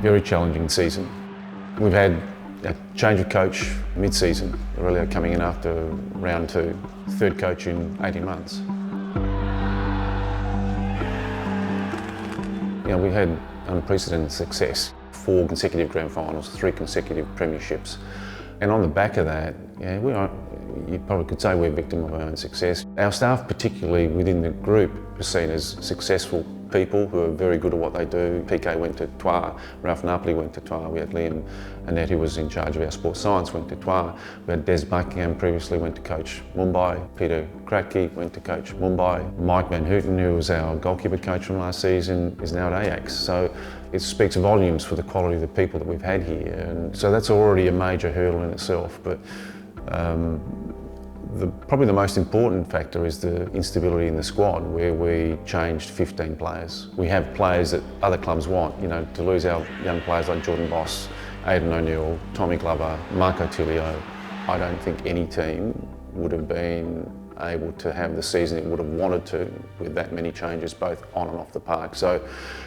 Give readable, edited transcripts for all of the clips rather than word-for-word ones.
Very challenging season. We've had a change of coach mid-season, Aurelio coming in after round 2, third coach in 18 months. We had unprecedented success, 4 consecutive grand finals, 3 consecutive premierships. And on the back of that, you probably could say we're a victim of our own success. Our staff, particularly within the group, are seen as successful people who are very good at what they do. PK went to Troyes, Ralph Napoli went to Troyes, we had Liam Annette, who was in charge of our sports science, went to Troyes. We had Des Buckingham previously went to coach Mumbai, Peter Kratky went to coach Mumbai. Mike Van Houten, who was our goalkeeper coach from last season, is now at Ajax. So it speaks volumes for the quality of the people that we've had here. And so that's already a major hurdle in itself. But probably the most important factor is the instability in the squad, where we changed 15 players. We have players that other clubs want, to lose our young players like Jordan Boss, Aidan O'Neill, Tommy Glover, Marco Tilio. I don't think any team would have been able to have the season it would have wanted to with that many changes both on and off the park. So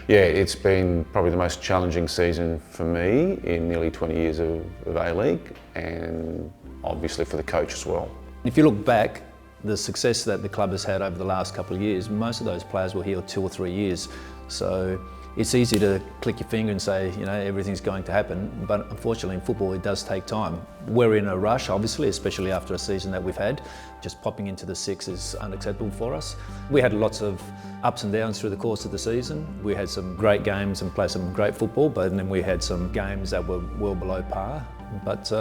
yeah, it's been probably the most challenging season for me in nearly 20 years of A-League, and obviously for the coach as well. If you look back, the success that the club has had over the last couple of years, most of those players were here 2 or 3 years. So it's easy to click your finger and say, everything's going to happen, but unfortunately in football it does take time. We're in a rush, obviously, especially after a season that we've had. Just popping into the 6 is unacceptable for us. We had lots of ups and downs through the course of the season. We had some great games and played some great football, but then we had some games that were well below par. But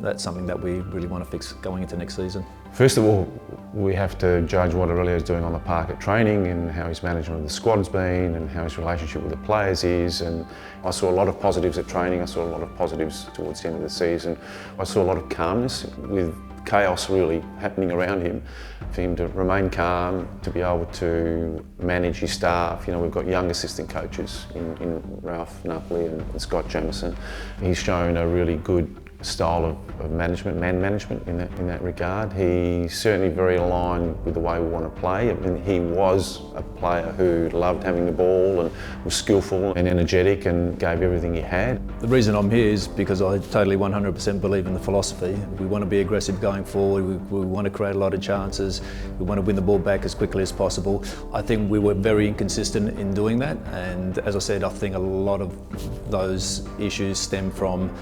that's something that we really want to fix going into next season. First of all, we have to judge what Aurelio's doing on the park at training and how his management of the squad has been and how his relationship with the players is. And I saw a lot of positives at training, I saw a lot of positives towards the end of the season. I saw a lot of calmness with chaos really happening around him. For him to remain calm, to be able to manage his staff. We've got young assistant coaches in Ralph Napoli and Scott Jamieson. He's shown a really good style of management, man management in that regard. He's certainly very aligned with the way we want to play. He was a player who loved having the ball and was skillful and energetic and gave everything he had. The reason I'm here is because I totally 100% believe in the philosophy. We want to be aggressive going forward, we want to create a lot of chances, we want to win the ball back as quickly as possible. I think we were very inconsistent in doing that, and as I said, I think a lot of those issues stem from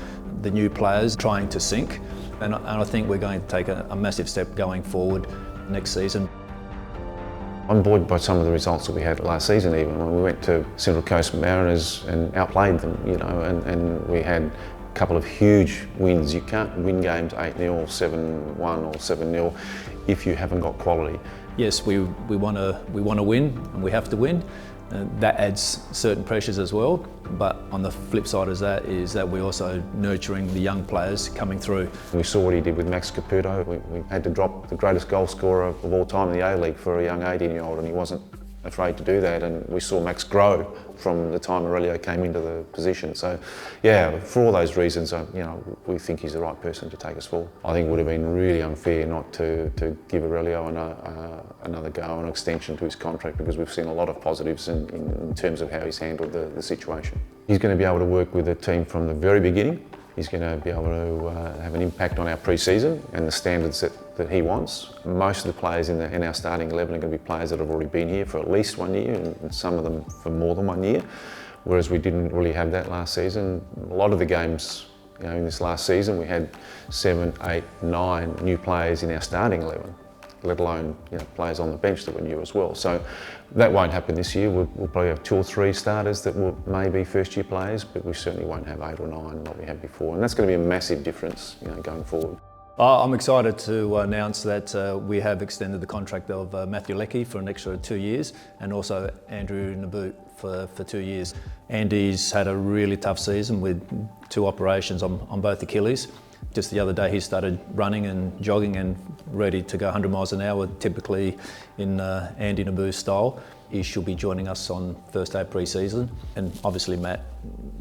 the new players trying to sync, and I think we're going to take a massive step going forward next season. I'm buoyed by some of the results that we had last season even. When we went to Central Coast Mariners and outplayed them, and we had a couple of huge wins. You can't win games 8-0, 7-1 or 7-0 if you haven't got quality. Yes, we want to win, and we have to win. That adds certain pressures as well, but on the flip side of that is that we're also nurturing the young players coming through. We saw what he did with Max Caputo. We had to drop the greatest goal scorer of all time in the A-League for a young 18-year-old, and he wasn't afraid to do that, and we saw Max grow from the time Aurelio came into the position. So yeah, for all those reasons, we think he's the right person to take us forward. I think it would have been really unfair not to give Aurelio another go, an extension to his contract, because we've seen a lot of positives in terms of how he's handled the situation. He's going to be able to work with the team from the very beginning. He's going to be able to have an impact on our pre-season and the standards that he wants. Most of the players in our starting 11 are going to be players that have already been here for at least 1 year, and some of them for more than 1 year, whereas we didn't really have that last season. A lot of the games in this last season, we had 7, 8, 9 new players in our starting 11, let alone players on the bench that were new as well. So that won't happen this year. We'll probably have 2 or 3 starters that may be first-year players, but we certainly won't have 8 or 9 like we had before, and that's going to be a massive difference going forward. I'm excited to announce that we have extended the contract of Matthew Leckie for an extra 2 years, and also Andrew Naboot for 2 years. Andy's had a really tough season with 2 operations on both Achilles. Just the other day he started running and jogging and ready to go 100 miles an hour, typically in Andy Naboot's style. He should be joining us on first day of pre-season, and obviously Matt,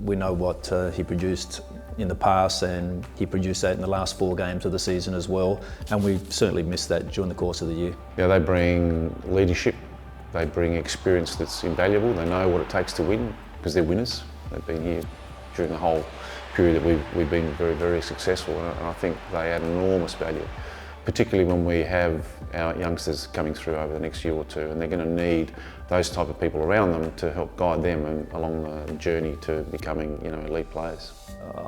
we know what he produced in the past, and he produced that in the last 4 games of the season as well, and we certainly missed that during the course of the year. Yeah, they bring leadership, they bring experience that's invaluable, they know what it takes to win because they're winners, they've been here during the whole period that we've been very, very successful, and I think they add enormous value, particularly when we have our youngsters coming through over the next year or two, and they're going to need those type of people around them to help guide them along the journey to becoming, you know, elite players.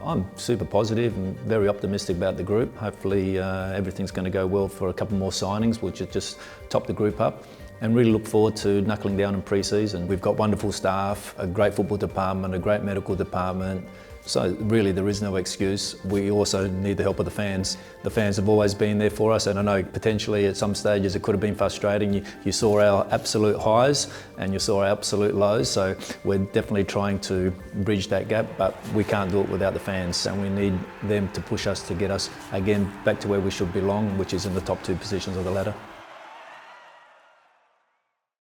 I'm super positive and very optimistic about the group. Hopefully everything's going to go well for a couple more signings, which will just top the group up, and really look forward to knuckling down in pre-season. We've got wonderful staff, a great football department, a great medical department. So really there is no excuse. We also need the help of the fans. The fans have always been there for us, and I know potentially at some stages it could have been frustrating. You saw our absolute highs and you saw our absolute lows, so we're definitely trying to bridge that gap, but we can't do it without the fans, and we need them to push us to get us again back to where we should belong, which is in the top 2 positions of the ladder.